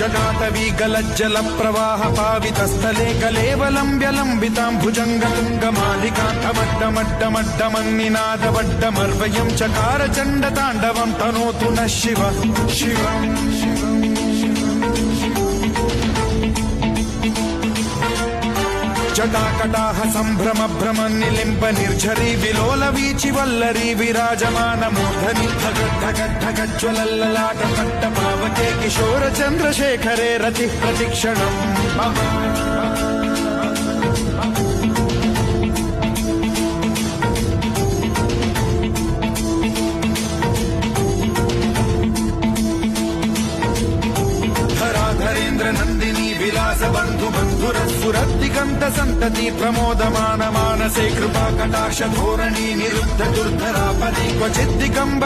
जटाटवी गलज्जल प्रवाह पावितस्थले कलेवलम्ब्यलम्बितां भुजङ्गतुङ्गमालिकान्तमड्डमड्डमड्डमन्निनादवड्डमर्वयं चकार चण्डताण्डवं तनोतु नः शिव शिवम् जटाकटाह सम्भ्रम भ्रम निलिम्ब निर्झरी विलोल वीचि वल्लरी विराजमान मूर्धनि धगद्धगद्धगज्ज्वलल्ललाट पट्ट पावके किशोर चन्द्रशेखरे रतिः प्रतिक्षणम् धराधरेन्द्र नन्दिनी विलास बन्धु बन्धुरस्फुरद्दिगन्त सन्तति प्रमोदमान मानसे कृपा कटाक्ष धोरणी निरुद्ध दुर्धरापदि क्वचिद्दिगम्ब